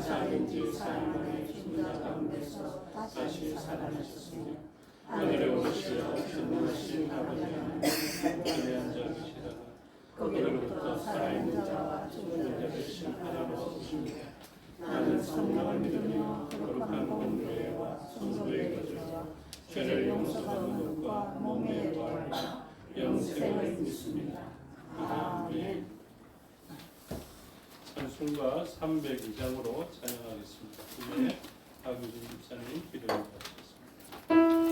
살인 지 사흘 만에 죽은 자 가운데서 다시 살아나셨으며 하늘에 오르시어 전능하신 아버지 하나님 위대한 자이시다가 거기로부터 살아있는 자와 죽은 자 대신 하나로 오십니다. 나는 성령을 믿으며 거룩한 공교회와 성도의 교제와 죄를 용서받는 것과 몸의 부활과 영생을 믿습니다. 아멘. 찬송가 302장으로 찬양하겠습니다. 이번에 박유진 집사님 기도해주시겠습니다.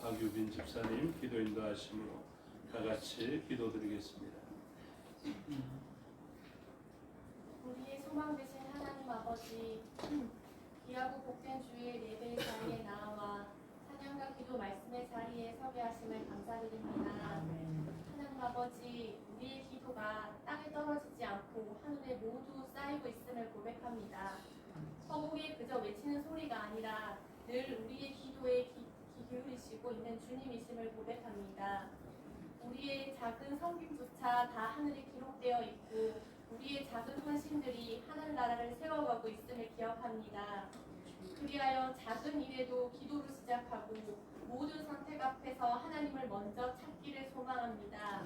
박유빈 집사님 기도 인도하심으로 다 같이 기도드리겠습니다. 우리의 소망 되신 하나님 아버지, 귀하고 복된 주의 예배 자리에 나와 찬양과 기도 말씀의 자리에 서게 하심을 감사드립니다. 하나님 아버지, 우리의 기도가 땅에 떨어지지 않고 하늘에 모두 쌓이고 있음을 고백합니다. 허공에 그저 외치는 소리가 아니라 늘 우리의 기도에 귀 기울이시고 있는 주님이심을 고백합니다. 우리의 작은 섬김조차 다 하늘에 기록되어 있고 우리의 작은 헌신들이 하늘나라를 세워가고 있음을 기억합니다. 그리하여 작은 일에도 기도로 시작하고 모든 선택 앞에서 하나님을 먼저 찾기를 소망합니다.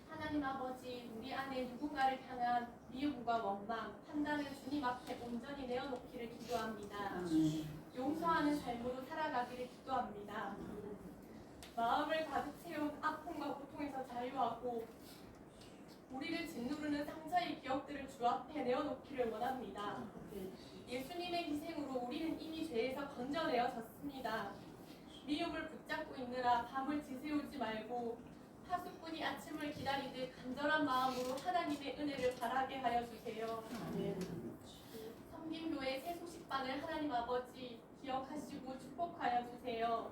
하나님 아버지, 우리 안에 누군가를 향한 미움과 원망, 판단을 주님 앞에 온전히 내어놓기를 기도합니다. 용서하는 삶으로 살아가기를 기도합니다. 마음을 가득 채운 아픔과 고통에서 자유하고 우리를 짓누르는 상처의 기억들을 주 앞에 내어놓기를 원합니다. 예수님의 희생으로 우리는 이미 죄에서 건져내어졌습니다. 미움을 붙잡고 있느라 밤을 지새우지 말고 하수꾼이 아침을 기다리듯 간절한 마음으로 하나님의 은혜를 바라게 하여 주세요. 섬김교회 새 소식반을 하나님 아버지 기억하시고 축복하여 주세요.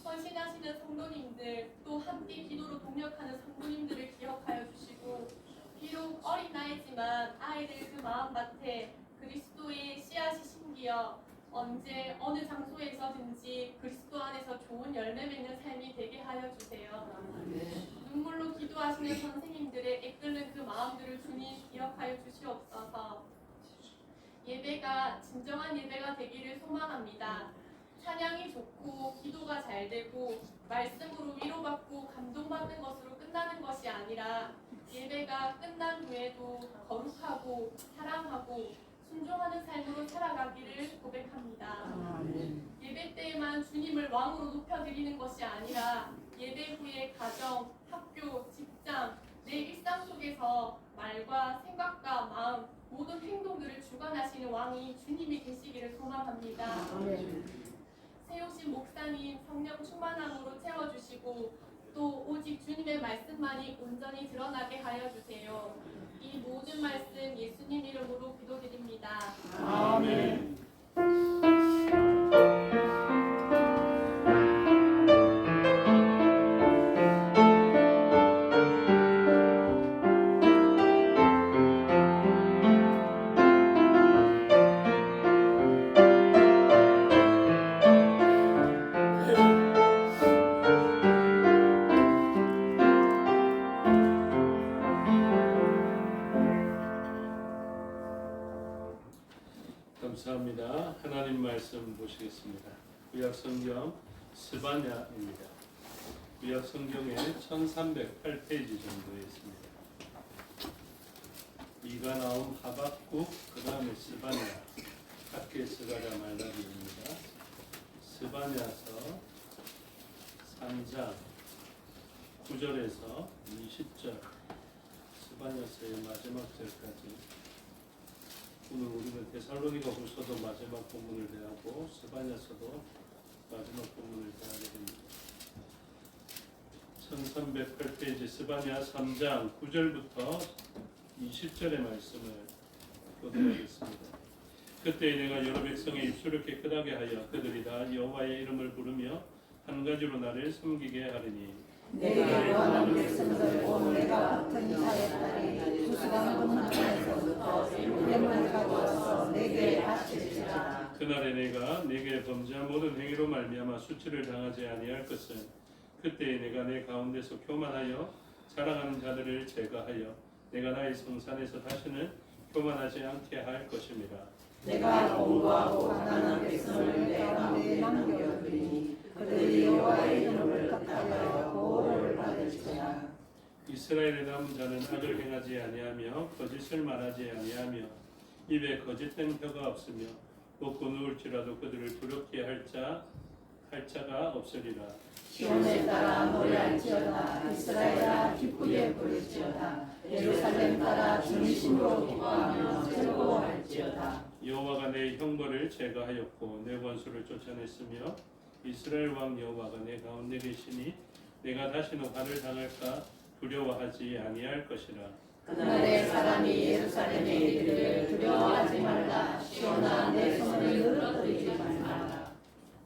헌신하시는 성도님들, 또 함께 기도로 동력하는 성도님들을 기억하여 주시고, 비록 어린 나이지만 아이들 그 마음밭에 그리스도의 씨앗이 심기어 언제 어느 장소에서든지 그리스도 안에서 좋은 열매 맺는 삶이 되게 하여 주세요. 선교 선생님들의 애끓는 그 마음들을 주님 기억하여 주시옵소서. 예배가 진정한 예배가 되기를 소망합니다. 찬양이 좋고 기도가 잘 되고 말씀으로 위로받고 감동받는 것으로 끝나는 것이 아니라 예배가 끝난 후에도 거룩하고 사랑하고 순종하는 삶으로 살아가기를 고백합니다. 예배 때에만 주님을 왕으로 높여드리는 것이 아니라 예배 후에 가정, 학교, 직장, 내 일상 속에서 말과 생각과 마음, 모든 행동들을 주관하시는 왕이 주님이 되시기를 소망합니다. 세우신 목사님 성령 충만함으로 채워주시고 또 오직 주님의 말씀만이 온전히 드러나게 하여 주세요. 이 모든 말씀 예수님 이름으로 기도드립니다. 아멘. 감사합니다. 하나님 말씀 보시겠습니다. 구약성경 스바냐입니다. 구약성경에 1308페이지 정도에 있습니다. 이가 나온 하박국, 그 다음에 스바냐, 학계 스가랴 말라기입니다. 스바냐서 3장 9절에서 20절, 스바냐서의 마지막 절까지. 오늘 우리는 데살로니가 후서도 마지막 본문을 대하고 스바냐서도 마지막 본문을 대하게 됩니다. 1308페이지 스바냐 3장 9절부터 20절의 말씀을 보도하겠습니다. 그때 내가 여러 백성의 입술을 깨끗하게 하여 그들이 다 여호와의 이름을 부르며 한 가지로 나를 섬기게 하리니 내가 요한한 백성들 온 내가 붙은 자의 딸이 구수한 건너편에서부터 뱀을 가져와서 내게 바칠지라. 그날에 내가 내게 범죄한 모든 행위로 말미암아 수치를 당하지 아니할 것은 그때에 내가 내 가운데서 교만하여 자랑하는 자들을 제거하여 내가 나의 성산에서 다시는 교만하지 않게 할 것임이라. 내가 공고하고 가난한 백성을 내 가운데 남겨두리니 그들이 여호와의 이름을 깎아여 보호를 받을지라. 이스라엘의 남은 자는 악을 행하지 아니하며 거짓을 말하지 아니하며 입에 거짓된 혀가 없으며 먹고 누울지라도 그들을 두렵게 할 자가 없으리라. 시온에 따라 노래할지어다. 이스라엘아 기쁘게 부를지어다. 예루살렘 따라 중심으로 기뻐하며 즐거워할지어다. 여호와가 내 형벌을 제거하였고 내 원수를 쫓아냈으며 이스라엘 왕 여호와가 내 가운데 계시니 내가 다시는 화를 당할까 두려워하지 아니할 것이라. 그날에 사람이 예루살렘에 이르기를 두려워하지 말라. 시온아 내 손을 늘어뜨리지 말라.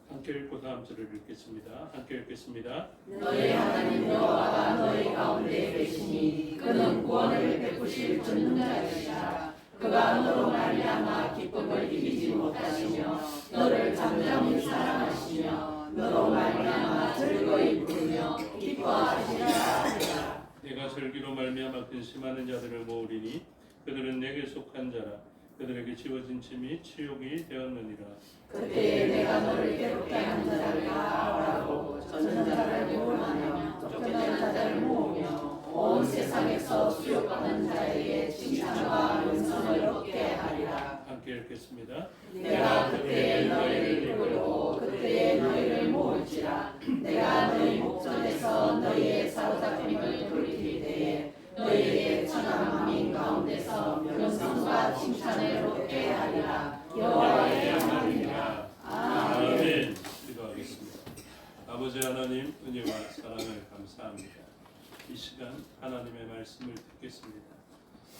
함께 읽고 다음 절을 읽겠습니다. 함께 읽겠습니다. 너희 하나님 여호와가 너희 가운데 계시니 그는 구원을 베푸실 전능자이시라. 그가 너로 말미암아 기쁨을 이기지 못하시며 너를 잠잠히 사랑하시며 너로 말미암아 즐거이 부르며 기뻐하시리라 하리라. 내가 절기로 말미암아 근심하는 자들을 모으리니 그들은 내게 속한 자라. 그들에게 지워진 짐이 치욕이 되었느니라. 그때에 내가 너를 괴롭게 한 자를 다 알아보고 젖는 자를 모으며 쫓겨난 자를 모으며 온 세상에서 수욕받는 자에게 칭찬과 명성을 얻게 하리라. 함께 읽겠습니다. 내가 그때에 너희를 부르고 그때에 너희를 모을지라. 내가 너희 목전에서 너희의 사로잡힘을 돌이킬 때에 너희에게 천한 만민 가운데서 명성과 칭찬을 얻게 하리라. 여호와의 말이니라. 아멘. 기도하겠습니다. 아버지 하나님 은혜와 사랑을 감사합니다. 이 시간 하나님의 말씀을 듣겠습니다.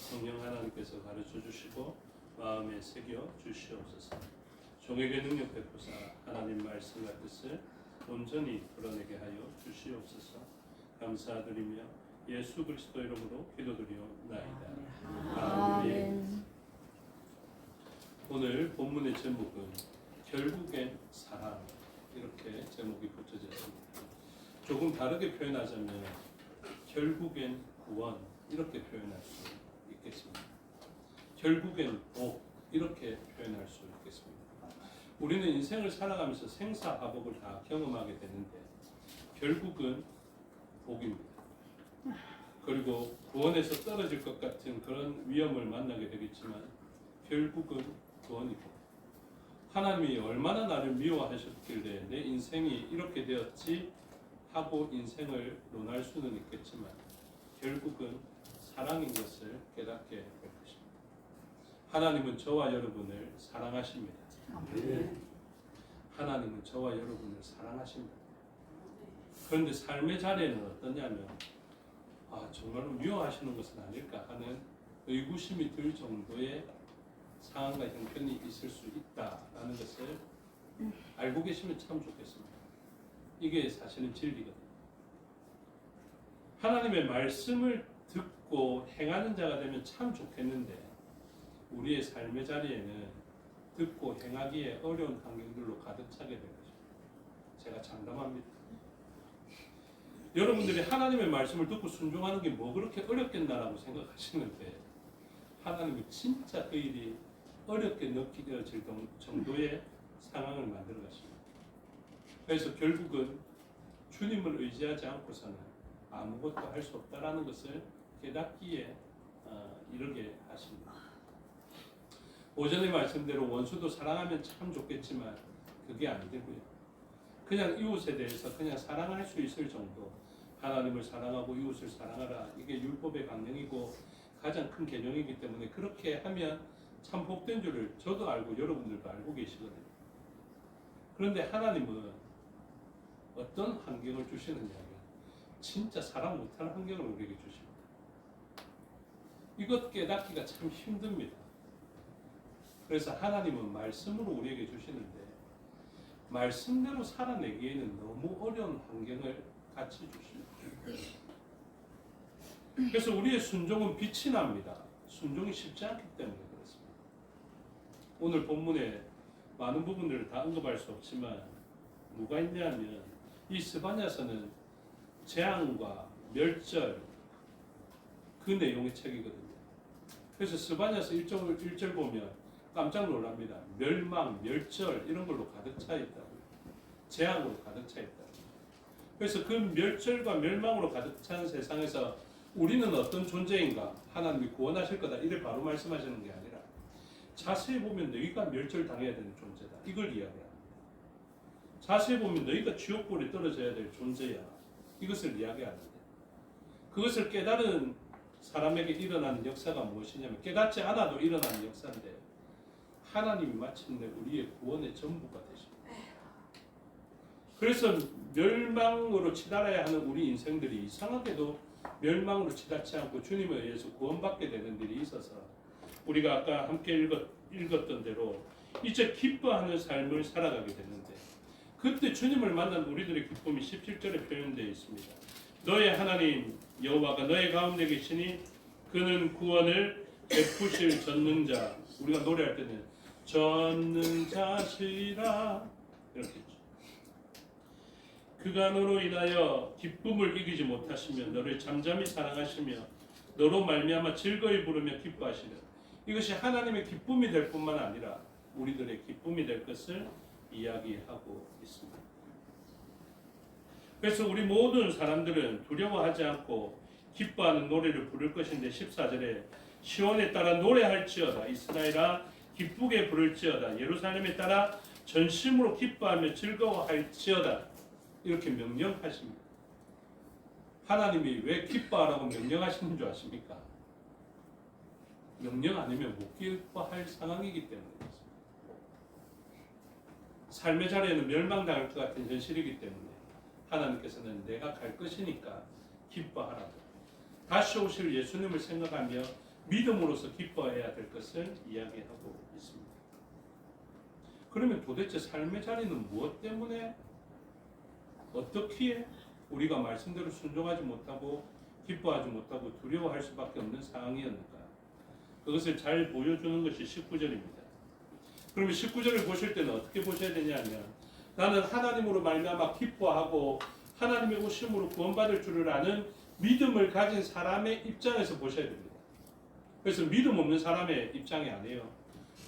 성령 하나님께서 가르쳐 주시고 마음에 새겨 주시옵소서. 종에게 능력 베푸사 하나님 말씀과 뜻을 온전히 드러내게 하여 주시옵소서. 감사드리며 예수 그리스도 이름으로 기도드리옵나이다. 아멘. 오늘 본문의 제목은 결국엔 사랑, 이렇게 제목이 붙여졌습니다. 조금 다르게 표현하자면 결국엔 구원 이렇게 표현할 수 있겠습니다. 결국엔 복 이렇게 표현할 수 있겠습니다. 우리는 인생을 살아가면서 생사화복을 다 경험하게 되는데 결국은 복입니다. 그리고 구원에서 떨어질 것 같은 그런 위험을 만나게 되겠지만 결국은 구원이고 하나님이 얼마나 나를 미워하셨길래 내 인생이 이렇게 되었지 하고 인생을 논할 수는 있겠지만 결국은 사랑인 것을 깨닫게 될 것입니다. 하나님은 저와 여러분을 사랑하십니다. 하나님은 저와 여러분을 사랑하십니다. 그런데 삶의 자리에는 어떠냐면 정말로 미워하시는 것은 아닐까 하는 의구심이 들 정도의 상황과 형편이 있을 수 있다라는 것을 알고 계시면 참 좋겠습니다. 이게 사실은 진리거든요. 하나님의 말씀을 듣고 행하는 자가 되면 참 좋겠는데 우리의 삶의 자리에는 듣고 행하기에 어려운 환경들로 가득 차게 되는 것입니다. 제가 장담합니다. 여러분들이 하나님의 말씀을 듣고 순종하는 게 뭐 그렇게 어렵겠나라고 생각하시는데 하나님이 진짜 그 일이 어렵게 느껴질 정도의 상황을 만들어 가십니다. 그래서 결국은 주님을 의지하지 않고서는 아무것도 할 수 없다라는 것을 깨닫기에 이르게 하십니다. 오전의 말씀대로 원수도 사랑하면 참 좋겠지만 그게 안 되고요. 그냥 이웃에 대해서 그냥 사랑할 수 있을 정도, 하나님을 사랑하고 이웃을 사랑하라, 이게 율법의 강령이고 가장 큰 개념이기 때문에 그렇게 하면 참 복된 줄을 저도 알고 여러분들도 알고 계시거든요. 그런데 하나님은 어떤 환경을 주시느냐면 진짜 사랑 못하는 환경을 우리에게 주십니다. 이것 깨닫기가 참 힘듭니다. 그래서 하나님은 말씀으로 우리에게 주시는데 말씀대로 살아내기에는 너무 어려운 환경을 같이 주십니다. 그래서 우리의 순종은 빛이 납니다. 순종이 쉽지 않기 때문에 그렇습니다. 오늘 본문에 많은 부분들을 다 언급할 수 없지만 뭐가 있냐면 이 스바냐서는 재앙과 멸절 그 내용의 책이거든요. 그래서 스바냐서 1절 보면 깜짝 놀랍니다. 멸망, 멸절 이런 걸로 가득 차 있다고요. 재앙으로 가득 차 있다고요. 그래서 그 멸절과 멸망으로 가득 찬 세상에서 우리는 어떤 존재인가? 하나님이 구원하실 거다. 이를 바로 말씀하시는 게 아니라 자세히 보면 너희가 멸절당해야 되는 존재다. 이걸 이야기합니다. 자세히 보면 너희가 지옥불에 떨어져야 될 존재야. 이것을 이야기하는데 그것을 깨달은 사람에게 일어나는 역사가 무엇이냐면 깨닫지 않아도 일어나는 역사인데 하나님이 마침내 우리의 구원의 전부가 되십니다. 그래서 멸망으로 치달아야 하는 우리 인생들이 이상하게도 멸망으로 치닫지 않고 주님에 의해서 구원받게 되는 일이 있어서 우리가 아까 함께 읽었던 대로 이제 기뻐하는 삶을 살아가게 되는데 그때 주님을 만난 우리들의 기쁨이 17절에 표현되어 있습니다. 너의 하나님 여호와가 너의 가운데 계시니 그는 구원을 베푸실 전능자. 우리가 노래할 때는 전능자시라 이렇게 했죠. 그가 너로 인하여 기쁨을 이기지 못하시며 너를 잠잠히 사랑하시며 너로 말미암아 즐거이 부르며 기뻐하시려. 이것이 하나님의 기쁨이 될 뿐만 아니라 우리들의 기쁨이 될 것을 이야기하고 있습니다. 그래서 우리 모든 사람들은 두려워하지 않고 기뻐하는 노래를 부를 것인데 14절에 시온에 따라 노래할지어다 이스라엘아 기쁘게 부를지어다 예루살렘에 따라 전심으로 기뻐하며 즐거워할지어다 이렇게 명령하십니다. 하나님이 왜 기뻐하라고 명령하시는 줄 아십니까? 명령 아니면 못 기뻐할 상황이기 때문에 그렇습니다. 삶의 자리에는 멸망당할 것 같은 현실이기 때문에 하나님께서는 내가 갈 것이니까 기뻐하라고 다시 오실 예수님을 생각하며 믿음으로써 기뻐해야 될 것을 이야기하고 있습니다. 그러면 도대체 삶의 자리는 무엇 때문에 어떻게 우리가 말씀대로 순종하지 못하고 기뻐하지 못하고 두려워할 수밖에 없는 상황이었는가? 그것을 잘 보여주는 것이 19절입니다. 그러면 19절을 보실 때는 어떻게 보셔야 되냐면 나는 하나님으로 말미암아 기뻐하고 하나님의 오심으로 구원받을 줄을 아는 믿음을 가진 사람의 입장에서 보셔야 됩니다. 그래서 믿음 없는 사람의 입장이 아니에요.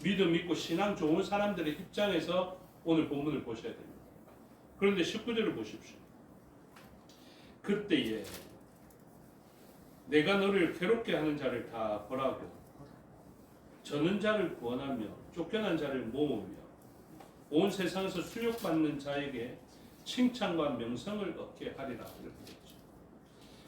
믿음 있고 신앙 좋은 사람들의 입장에서 오늘 본문을 보셔야 됩니다. 그런데 19절을 보십시오. 그때에 내가 너를 괴롭게 하는 자를 다 벌하고 저는 자를 구원하며 쫓겨난 자를 모으며 온 세상에서 수욕받는 자에게 칭찬과 명성을 얻게 하리라. 이렇게 되죠.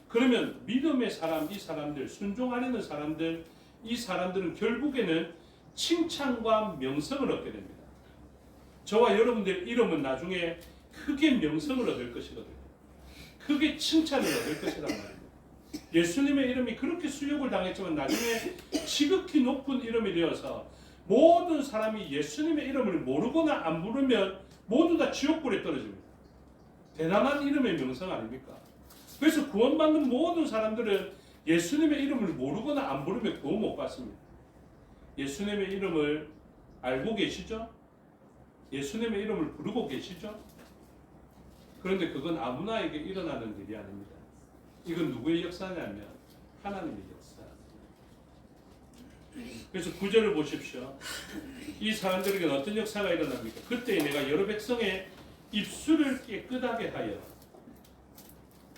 그러면 믿음의 사람, 이 사람들, 순종하려는 사람들, 이 사람들은 결국에는 칭찬과 명성을 얻게 됩니다. 저와 여러분들 이름은 나중에 크게 명성을 얻을 것이거든요. 크게 칭찬을 얻을 것이란 말입니다. 예수님의 이름이 그렇게 수욕을 당했지만 나중에 지극히 높은 이름이 되어서 모든 사람이 예수님의 이름을 모르거나 안 부르면 모두 다 지옥불에 떨어집니다. 대단한 이름의 명성 아닙니까? 그래서 구원받는 모든 사람들은 예수님의 이름을 모르거나 안 부르면 구원 못 받습니다. 예수님의 이름을 알고 계시죠? 예수님의 이름을 부르고 계시죠? 그런데 그건 아무나에게 일어나는 일이 아닙니다. 이건 누구의 역사냐면 하나님의 역사. 그래서 9절을 보십시오. 이 사람들에게는 어떤 역사가 일어납니까? 그때 내가 여러 백성의 입술을 깨끗하게 하여,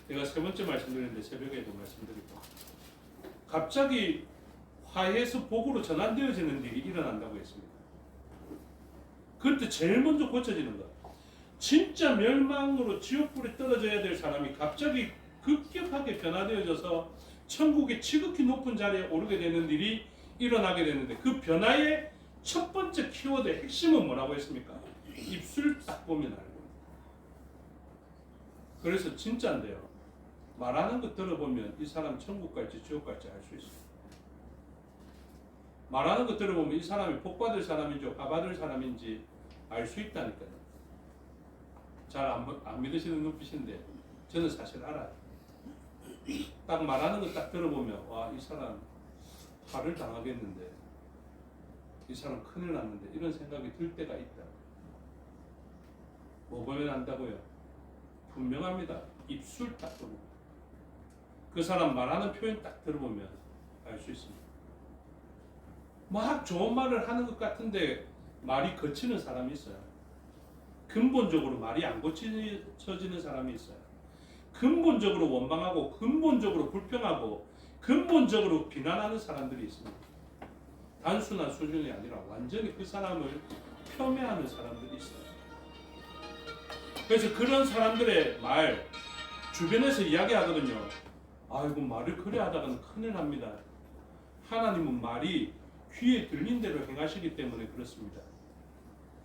제가 세 번째 말씀드렸는데 새벽에도 말씀드리고, 갑자기 화해에서 복으로 전환되어지는 일이 일어난다고 했습니다. 그때 제일 먼저 고쳐지는 것, 진짜 멸망으로 지옥불에 떨어져야 될 사람이 갑자기 급격하게 변화되어져서 천국의 지극히 높은 자리에 오르게 되는 일이 일어나게 되는데, 그 변화의 첫 번째 키워드의 핵심은 뭐라고 했습니까? 입술 딱 보면 알고. 그래서 진짜인데요, 말하는 거 들어보면 이 사람 천국 갈지 지옥 갈지 알 수 있어요. 말하는 거 들어보면 이 사람이 복 받을 사람인지 화 받을 사람인지 알 수 있다니까요. 잘 안 믿으시는 눈빛인데 저는 사실 알아요. 딱 말하는 거 딱 들어보면 와, 이 사람 화를 당하겠는데, 이 사람 큰일 났는데, 이런 생각이 들 때가 있다. 뭐 보면 안다고요? 분명합니다. 입술 딱 보면, 그 사람 말하는 표현 딱 들어보면 알 수 있습니다. 막 좋은 말을 하는 것 같은데 말이 거치는 사람이 있어요. 근본적으로 말이 안 고쳐지는 사람이 있어요. 근본적으로 원망하고 근본적으로 불평하고 근본적으로 비난하는 사람들이 있습니다. 단순한 수준이 아니라 완전히 그 사람을 폄훼하는 사람들이 있어요. 그래서 그런 사람들의 말 주변에서 이야기하거든요. 아이고, 말을 그래 하다가는 큰일 납니다. 하나님은 말이 귀에 들린 대로 행하시기 때문에 그렇습니다.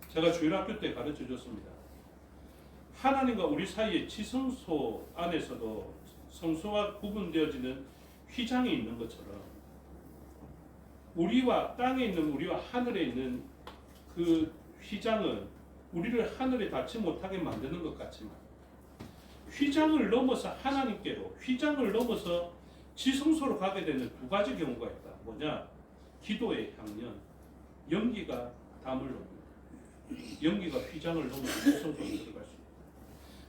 제가 주일학교 때 가르쳐 줬습니다. 하나님과 우리 사이에 지성소 안에서도 성소와 구분되어지는 휘장이 있는 것처럼, 우리와 땅에 있는, 우리와 하늘에 있는 그 휘장은 우리를 하늘에 닿지 못하게 만드는 것 같지만, 휘장을 넘어서 하나님께로, 휘장을 넘어서 지성소로 가게 되는 두 가지 경우가 있다. 뭐냐? 기도의 향연, 연기가 담을 넘습니다. 연기가 휘장을 넘어서 지성소로 들어갈 수 있습니다.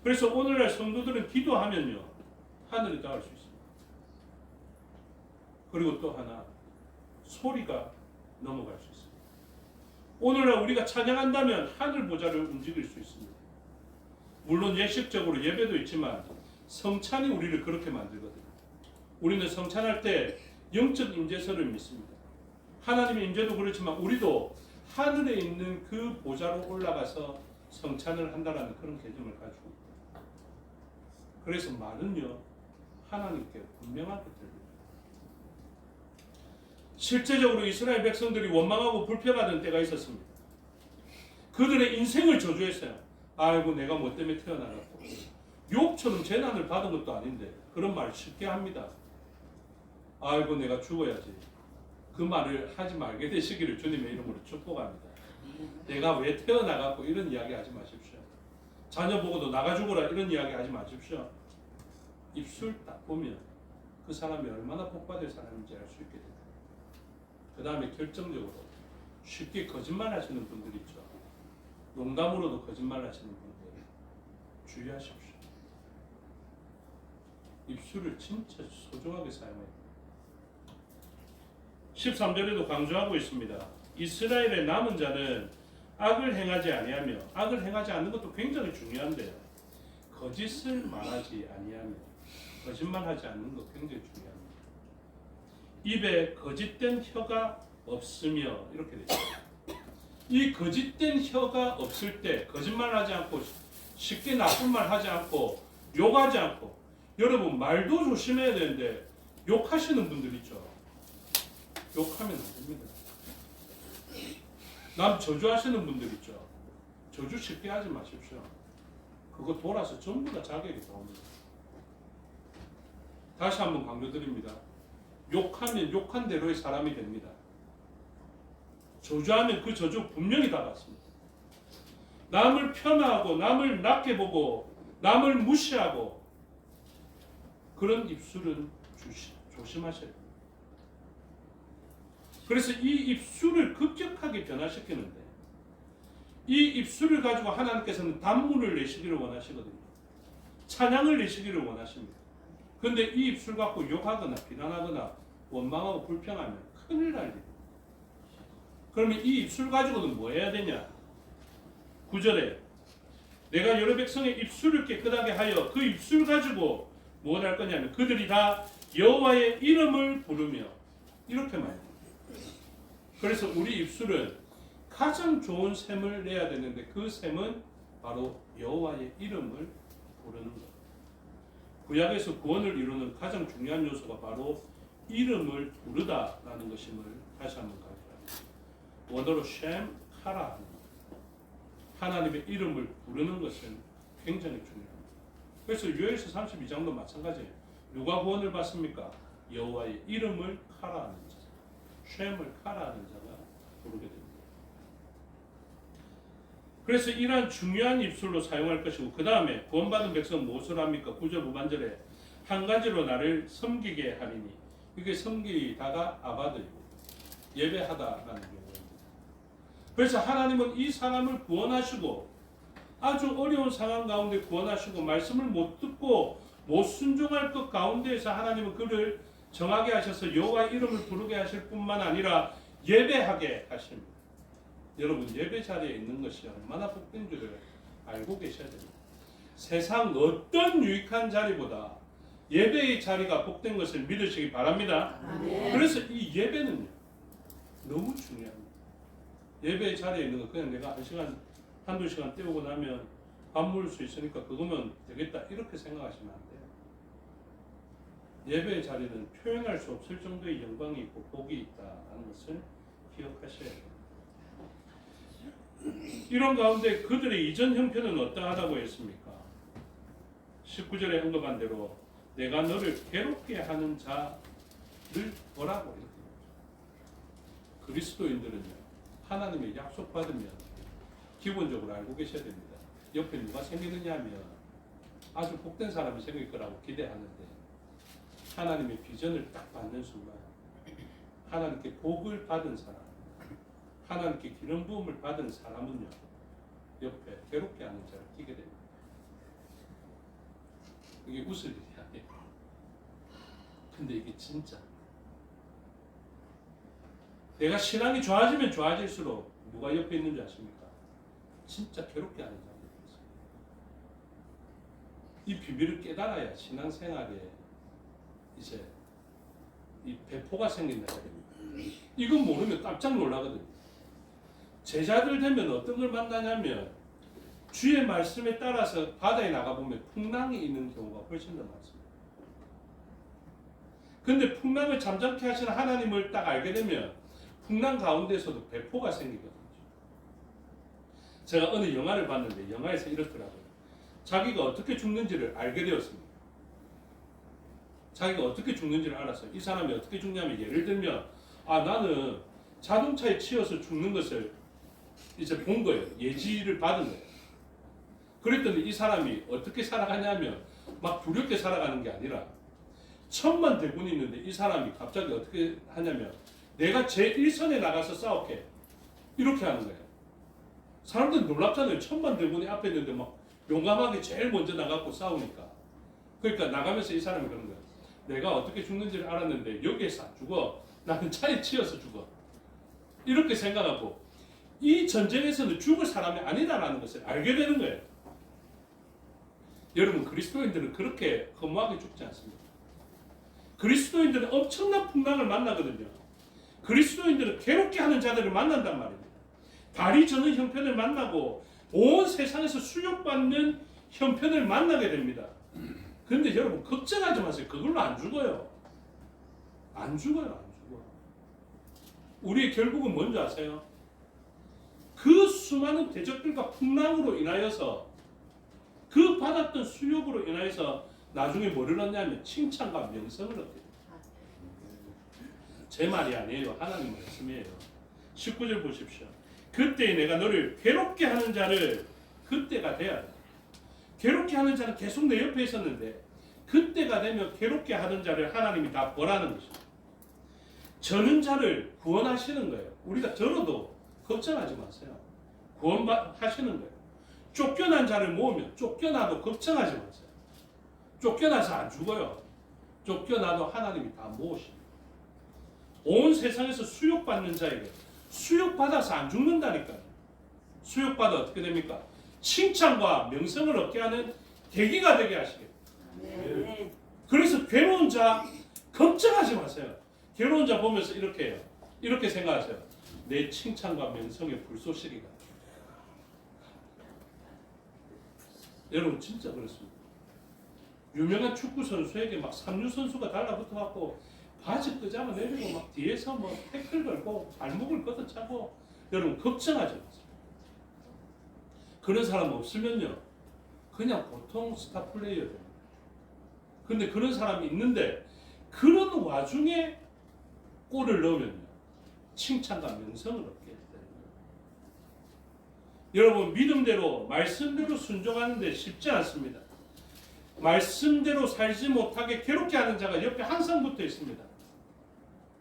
그래서 오늘날 성도들은 기도하면요, 하늘에 닿을 수 있습니다. 그리고 또 하나, 소리가 넘어갈 수 있습니다. 오늘날 우리가 찬양한다면 하늘 보좌를 움직일 수 있습니다. 물론 예식적으로 예배도 있지만 성찬이 우리를 그렇게 만들거든요. 우리는 성찬할 때 영적 임재설을 믿습니다. 하나님의 임재도 그렇지만 우리도 하늘에 있는 그 보좌로 올라가서 성찬을 한다는 그런 개념을 가지고 있다. 그래서 말은요, 하나님께 분명하게 들립니다. 실제적으로 이스라엘 백성들이 원망하고 불평하던 때가 있었습니다. 그들의 인생을 저주했어요. 아이고, 내가 뭐 때문에 태어나갔고, 욥처럼 재난을 받은 것도 아닌데 그런 말 쉽게 합니다. 아이고, 내가 죽어야지. 그 말을 하지 말게 되시기를 주님의 이름으로 축복합니다. 내가 왜 태어나갔고 이런 이야기 하지 마십시오. 자녀 보고도 나가 죽어라 이런 이야기 하지 마십시오. 입술 딱 보면 그 사람이 얼마나 복받을 사람인지 알 수 있게 됩니다. 그 다음에 결정적으로 쉽게 거짓말 하시는 분들 있죠. 농담으로도 거짓말 하시는 분들 주의하십시오. 입술을 진짜 소중하게 사용해야 돼요. 13절에도 강조하고 있습니다. 이스라엘의 남은 자는 악을 행하지 아니하며, 악을 행하지 않는 것도 굉장히 중요한데요. 거짓을 말하지 아니하며, 거짓말하지 않는 것 굉장히 중요합니다. 입에 거짓된 혀가 없으며 이렇게 되죠. 이 거짓된 혀가 없을 때 거짓말하지 않고 쉽게 나쁜 말 하지 않고 욕하지 않고, 여러분 말도 조심해야 되는데 욕하시는 분들 있죠. 욕하면 안 됩니다. 남 저주하시는 분들 있죠. 저주 쉽게 하지 마십시오. 그거 돌아서 전부 다 자격이 나옵니다. 다시 한번 강조드립니다. 욕하면 욕한 대로의 사람이 됩니다. 저주하면 그 저주 분명히 다 받습니다. 남을 폄하하고 남을 낮게 보고 남을 무시하고 그런 입술은 조심하셔야 됩니다. 그래서 이 입술을 급격하게 변화시키는데, 이 입술을 가지고 하나님께서는 단문을 내시기를 원하시거든요. 찬양을 내시기를 원하십니다. 그런데 이 입술 갖고 욕하거나 비난하거나 원망하고 불평하면 큰일 날 일입니다. 그러면 이 입술 가지고는 뭐 해야 되냐? 9절에 내가 여러 백성의 입술을 깨끗하게 하여 그 입술 가지고 무엇 할 거냐면 그들이 다 여호와의 이름을 부르며, 이렇게 말합니다. 그래서 우리 입술은 가장 좋은 셈을 내야 되는데 그 셈은 바로 여호와의 이름을 부르는 것. 구약에서 구원을 이루는 가장 중요한 요소가 바로 이름을 부르다라는 것임을 다시 한번 강조합니다. 원어로 쉔 카라, 하나님의 이름을 부르는 것은 굉장히 중요합니다. 그래서 요엘서 32장도 마찬가지예요. 누가 구원을 받습니까? 여호와의 이름을 카라하는 자, 쉔을 카라하는 자가 부르게 됩니다. 그래서 이러한 중요한 입술로 사용할 것이고, 그 다음에 구원받은 백성은 무엇을 합니까? 9절 후반절에 한 가지로 나를 섬기게 하리니, 이게 섬기다가 아바드이고 예배하다라는 경우입니다. 그래서 하나님은 이 사람을 구원하시고 아주 어려운 상황 가운데 구원하시고 말씀을 못 듣고 못 순종할 것 가운데에서 하나님은 그를 정하게 하셔서 여호와의 이름을 부르게 하실 뿐만 아니라 예배하게 하십니다. 여러분 예배 자리에 있는 것이 얼마나 복된 줄을 알고 계셔야 됩니다. 세상 어떤 유익한 자리보다 예배의 자리가 복된 것을 믿으시기 바랍니다. 그래서 이 예배는요 너무 중요합니다. 예배의 자리에 있는 거 그냥 내가 한두 시간 때우고 나면 밥 먹을 수 있으니까 그거면 되겠다 이렇게 생각하시면 안 돼요. 예배의 자리는 표현할 수 없을 정도의 영광이 있고 복이 있다는 것을 기억하셔야 됩니다. 이런 가운데 그들의 이전 형편은 어떠하다고 했습니까? 19절에 언급한 대로 내가 너를 괴롭게 하는 자를 보라고 이렇게. 그리스도인들은요 하나님의 약속받으면 기본적으로 알고 계셔야 됩니다. 옆에 누가 생기느냐 하면 아주 복된 사람이 생길 거라고 기대하는데 하나님의 비전을 딱 받는 순간 하나님께 복을 받은 사람, 하나님께 기름 부음을 받은 사람은요 옆에 괴롭게 하는 자를 끼게 됩니다. 이게 웃을 일이 아니에요. 근데 이게 진짜 내가 신앙이 좋아지면 좋아질수록 누가 옆에 있는 줄 아십니까? 진짜 괴롭게 하는 사람이 있어요. 이 비밀을 깨달아야 신앙생활에 이제 이 배포가 생긴다. 이건 모르면 깜짝 놀라거든요. 제자들 되면 어떤 걸 만나냐면 주의 말씀에 따라서 바다에 나가보면 풍랑이 있는 경우가 훨씬 더 많습니다. 근데 풍랑을 잠잠케 하시는 하나님을 딱 알게 되면 풍랑 가운데서도 배포가 생기거든요. 제가 어느 영화를 봤는데 영화에서 이렇더라고요. 자기가 어떻게 죽는지를 알게 되었습니다. 자기가 어떻게 죽는지를 알았어요. 이 사람이 어떻게 죽냐면 예를 들면 나는 자동차에 치여서 죽는 것을 이제 본 거예요. 예지를 받은 거예요. 그랬더니 이 사람이 어떻게 살아가냐면 막 두렵게 살아가는 게 아니라 천만 대군이 있는데 이 사람이 갑자기 어떻게 하냐면 내가 제1선에 나가서 싸울게 이렇게 하는 거예요. 사람들은 놀랍잖아요. 천만 대군이 앞에 있는데 막 용감하게 제일 먼저 나가고 싸우니까. 그러니까 나가면서 이 사람이 그런 거야. 내가 어떻게 죽는지를 알았는데 여기에서 안 죽어. 나는 차에 치여서 죽어. 이렇게 생각하고 이 전쟁에서는 죽을 사람이 아니다라는 것을 알게 되는 거예요. 여러분, 그리스도인들은 그렇게 허무하게 죽지 않습니다. 그리스도인들은 엄청난 풍랑을 만나거든요. 그리스도인들은 괴롭게 하는 자들을 만난단 말입니다. 다리 저는 형편을 만나고 온 세상에서 수욕받는 형편을 만나게 됩니다. 그런데 여러분, 걱정하지 마세요. 그걸로 안 죽어요. 안 죽어요. 안 죽어. 우리의 결국은 뭔지 아세요? 그 수많은 대적들과 풍랑으로 인하여서 그 받았던 수욕으로 인하여서 나중에 뭐를 얻냐면 칭찬과 명성을 얻게 됩니다. 제 말이 아니에요. 하나님 말씀이에요. 19절 보십시오. 그때 내가 너를 괴롭게 하는 자를, 그때가 돼야 돼. 괴롭게 하는 자는 계속 내 옆에 있었는데 그때가 되면 괴롭게 하는 자를 하나님이 다 벌하는 것이죠. 저는 자를 구원하시는 거예요. 우리가 저러도 걱정하지 마세요. 구원하시는 거예요. 쫓겨난 자를 모으면 쫓겨나도 걱정하지 마세요. 쫓겨나서 안 죽어요. 쫓겨나도 하나님이 다 모으십니다. 온 세상에서 수욕받는 자에게 수욕받아서 안 죽는다니까요. 수욕받아 어떻게 됩니까? 칭찬과 명성을 얻게 하는 계기가 되게 하시겠다. 그래서 괴로운 자 걱정하지 마세요. 괴로운 자 보면서 이렇게 해요. 이렇게 생각하세요. 내 칭찬과 명성의 불쏘시리가. 여러분, 진짜 그렇습니다. 유명한 축구 선수에게 막 삼류 선수가 달라붙어갖고 바지 끄자마 내리고 막 뒤에서 뭐 태클 걸고 발목을 걷어차고, 여러분 걱정하지 마세요. 그런 사람 없으면요 그냥 보통 스타 플레이어예요. 근데 그런 사람이 있는데 그런 와중에 골을 넣으면요 칭찬과 명성을 얻게 됩니다. 여러분, 믿음대로 말씀대로 순종하는데 쉽지 않습니다. 말씀대로 살지 못하게 괴롭게 하는 자가 옆에 항상 붙어 있습니다.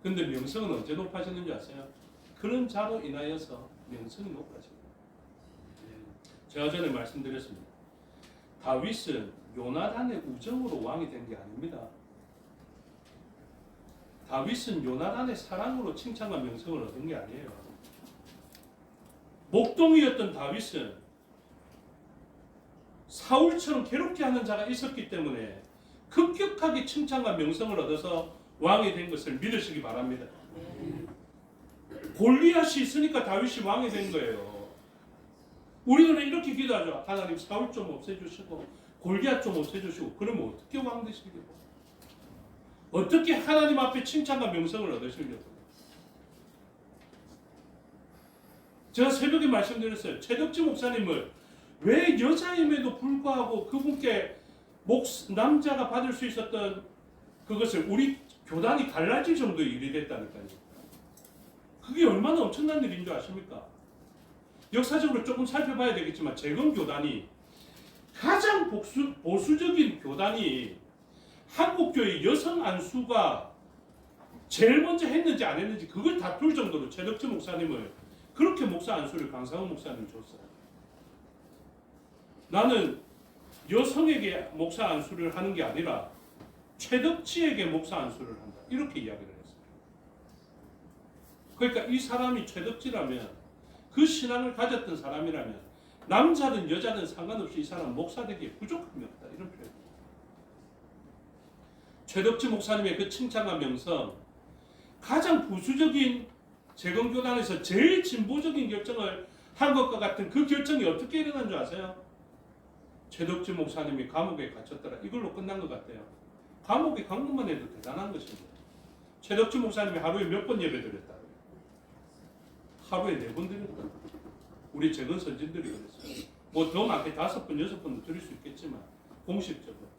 근데 명성은 언제 높아지는지 아세요? 그런 자로 인하여서 명성이 높아집니다. 제가 전에 말씀드렸습니다. 다윗은 요나단의 우정으로 왕이 된 게 아닙니다. 다윗은 요나단의 사랑으로 칭찬과 명성을 얻은 게 아니에요. 목동이었던 다윗은 사울처럼 괴롭게 하는 자가 있었기 때문에 급격하게 칭찬과 명성을 얻어서 왕이 된 것을 믿으시기 바랍니다. 골리앗이 있으니까 다윗이 왕이 된 거예요. 우리는 이렇게 기도하죠. 하나님, 사울 좀 없애주시고 골리앗 좀 없애주시고. 그러면 어떻게 왕 되시려고? 어떻게 하나님 앞에 칭찬과 명성을 얻으시려고? 제가 새벽에 말씀드렸어요. 최덕지 목사님을 왜 여자임에도 불구하고 그분께 남자가 받을 수 있었던 그것을 우리 교단이 갈라질 정도의 일이 됐다니까요. 그게 얼마나 엄청난 일인 줄 아십니까? 역사적으로 조금 살펴봐야 되겠지만 재건교단이 가장 보수적인 교단이 한국교회 여성 안수가 제일 먼저 했는지 안 했는지 그걸 다툴 정도로 최덕지 목사님을, 그렇게 목사 안수를 강상훈 목사님이 줬어요. 나는 여성에게 목사 안수를 하는 게 아니라 최덕지에게 목사 안수를 한다, 이렇게 이야기를 했어요. 그러니까 이 사람이 최덕지라면, 그 신앙을 가졌던 사람이라면 남자든 여자든 상관없이 이 사람 목사 되기에 부족함이 없다, 이런 표현입니다. 최덕지 목사님의 그 칭찬과 명성, 가장 보수적인 재건교단에서 제일 진보적인 결정을 한 것과 같은 그 결정이 어떻게 일어난 줄 아세요? 최덕지 목사님이 감옥에 갇혔더라, 이걸로 끝난 것 같아요. 감옥에 간 것만 해도 대단한 것입니다. 최덕지 목사님이 하루에 몇 번 예배 드렸다? 하루에 4번 드렸다. 우리 재건 선진들이 그랬어요. 뭐 더 많게 5번, 6번도 드릴 수 있겠지만 공식적으로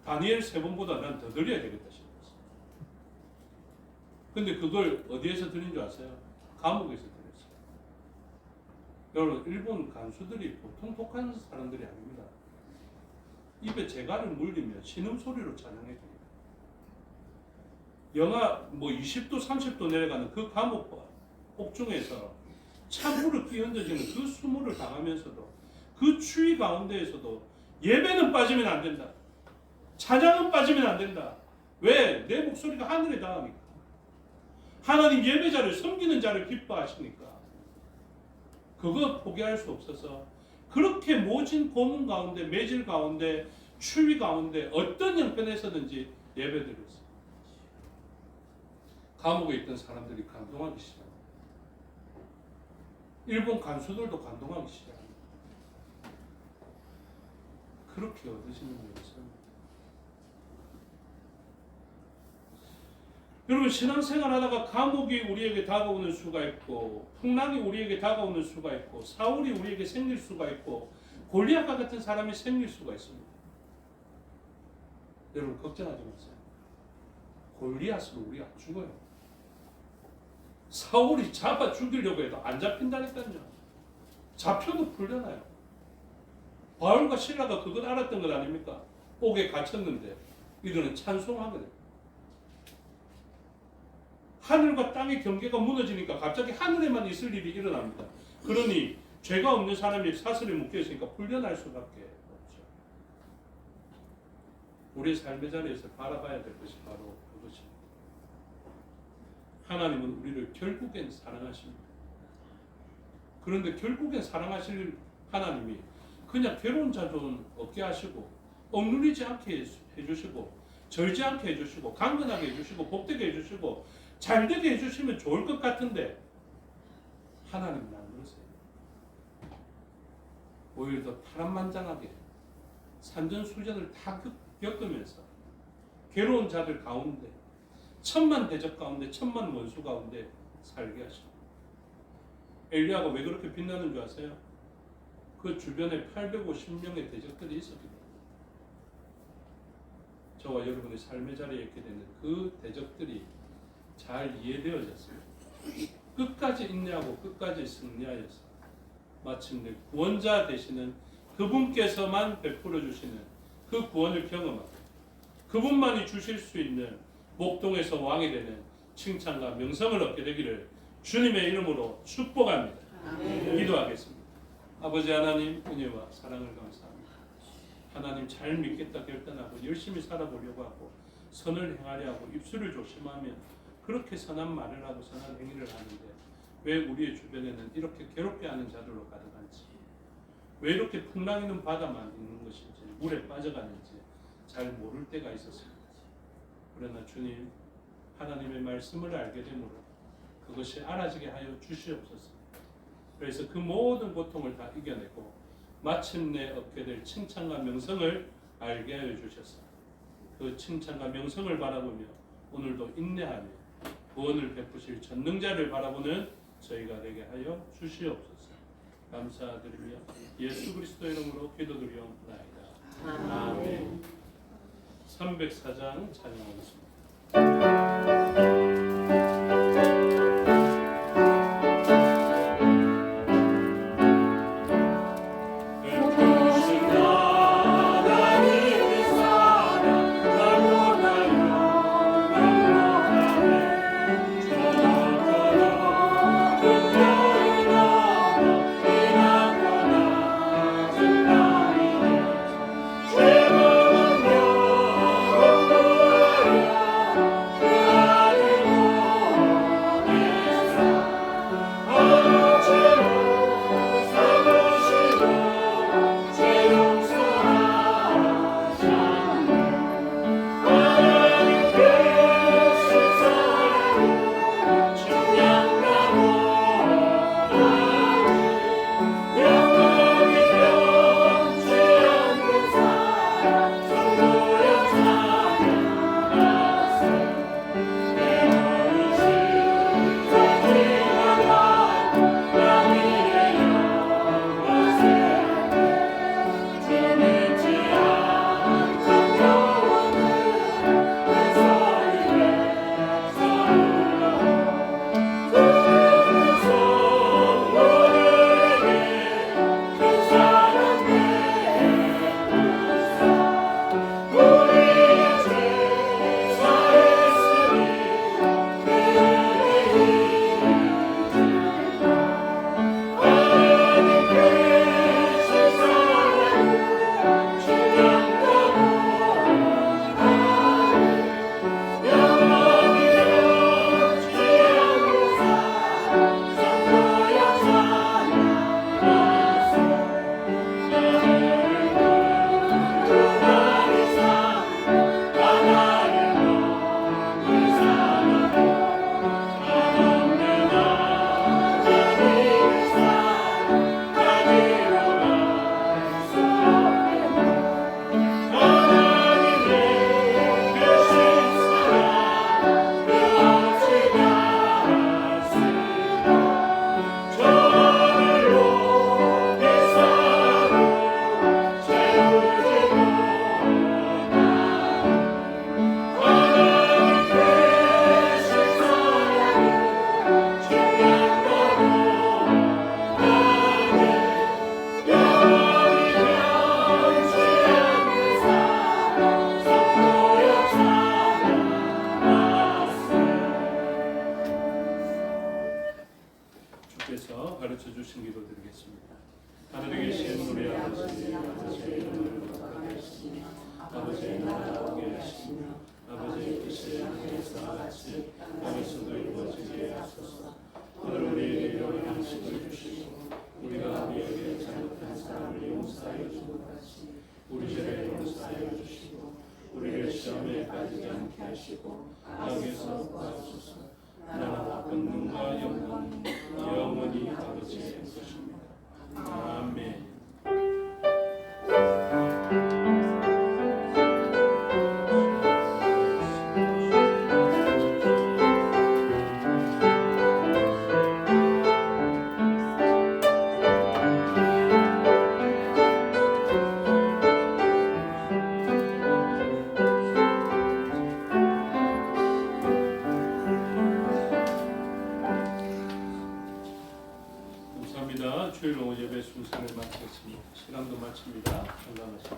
다니엘 3번보다 난 더 드려야 되겠다 싶었어요. 근데 그걸 어디에서 드린 줄 아세요? 감옥에서 드렸어요. 여러분, 일본 간수들이 보통 독한 사람들이 아닙니다. 입에 재갈을 물리면 신음소리로 찬양해줍니다. 영하 뭐 20도 30도 내려가는 그 감옥 옥중에서 찬물을 끼얹어지는 그 수모를 당하면서도 그 추위 가운데에서도 예배는 빠지면 안 된다. 찬양은 빠지면 안 된다. 왜? 내 목소리가 하늘에 닿으니까. 하나님 예배자를 섬기는 자를 기뻐하시니까. 그거 포기할 수 없어서 그렇게 모진 고문 가운데, 매질 가운데, 추위 가운데 어떤 형편에서든지 예배드렸어요. 감옥에 있던 사람들이 감동하기 시작합니다. 일본 간수들도 감동하기 시작합니다. 그렇게 얻으시는 거였어요. 여러분, 신앙생활 하다가 감옥이 우리에게 다가오는 수가 있고, 풍랑이 우리에게 다가오는 수가 있고, 사울이 우리에게 생길 수가 있고, 골리앗과 같은 사람이 생길 수가 있습니다. 여러분, 걱정하지 마세요. 골리앗으로 우리가 안 죽어요. 사울이 잡아 죽이려고 해도 안 잡힌다니까요. 잡혀도 풀려나요. 바울과 실라가 그걸 알았던 것 아닙니까? 옥에 갇혔는데 이들은 찬송하거든요. 하늘과 땅의 경계가 무너지니까 갑자기 하늘에만 있을 일이 일어납니다. 그러니 죄가 없는 사람이 사슬에 묶여있으니까 풀려날 수밖에 없죠. 우리의 삶의 자리에서 바라봐야 될 것이 바로 그것입니다. 하나님은 우리를 결국엔 사랑하십니다. 그런데 결국엔 사랑하실 하나님이 그냥 괴로운 자좀 없게 하시고 억누르지 않게 해주시고 절지 않게 해주시고 강건하게 해주시고 복되게 해주시고 잘되게 해주시면 좋을 것 같은데 하나님은 안 그러세요. 오히려 더 파란만장하게 산전수전을 다 겪으면서 괴로운 자들 가운데 천만 대적 가운데 천만 원수 가운데 살게 하십니다. 엘리야가 왜 그렇게 빛나는 줄 아세요? 그 주변에 850명의 대적들이 있었기 때문에 저와 여러분의 삶의 자리에 있게 되는 그 대적들이 잘 이해되어졌어요. 끝까지 인내하고 끝까지 승리하여서 마침내 구원자 되시는 그분께서만 베풀어 주시는 그 구원을 경험하고 그분만이 주실 수 있는 목동에서 왕이 되는 칭찬과 명성을 얻게 되기를 주님의 이름으로 축복합니다. 아멘. 기도하겠습니다. 아버지 하나님, 은혜와 사랑을 감사합니다. 하나님, 잘 믿겠다 결단하고 열심히 살아보려고 하고 선을 행하려 하고 입술을 조심하면 그렇게 선한 말을 하고 선한 행위를 하는데 왜 우리의 주변에는 이렇게 괴롭게 하는 자들로 가득한지, 왜 이렇게 풍랑 있는 바다만 있는 것인지, 물에 빠져가는지 잘 모를 때가 있었습니다. 그러나 주님, 하나님의 말씀을 알게 되므로 그것이 알아지게 하여 주시옵소서. 그래서 그 모든 고통을 다 이겨내고 마침내 얻게 될 칭찬과 명성을 알게 하여 주셔서 그 칭찬과 명성을 바라보며 오늘도 인내하며 구원을 베푸실 전능자를 바라보는 저희가 되게 하여 주시옵소서. 감사드리며 예수 그리스도 이름으로 기도드리옵나이다. 아멘. 304장 찬양하겠습니다. 아버지의 나라가 오게 하시며 아버지의 뜻을 하늘에서 같이 땅에서도 이루어지게 하소서. 오늘 우리에게 일용할 양식을 주시고 우리가 우리에게 잘못한 사람을 용서하여 준 것 같이 우리 죄를 용서하여 주시고 우리를 시험에 빠지지 않게 하시고 악에서 구하소서. 나라와 권능과 영광이 영원히 아버지의 것입니다. 아멘. 감사합니다. 주일 오후 예배 순서를 마쳤습니다. 시간도 마칩니다. 건강하십시오.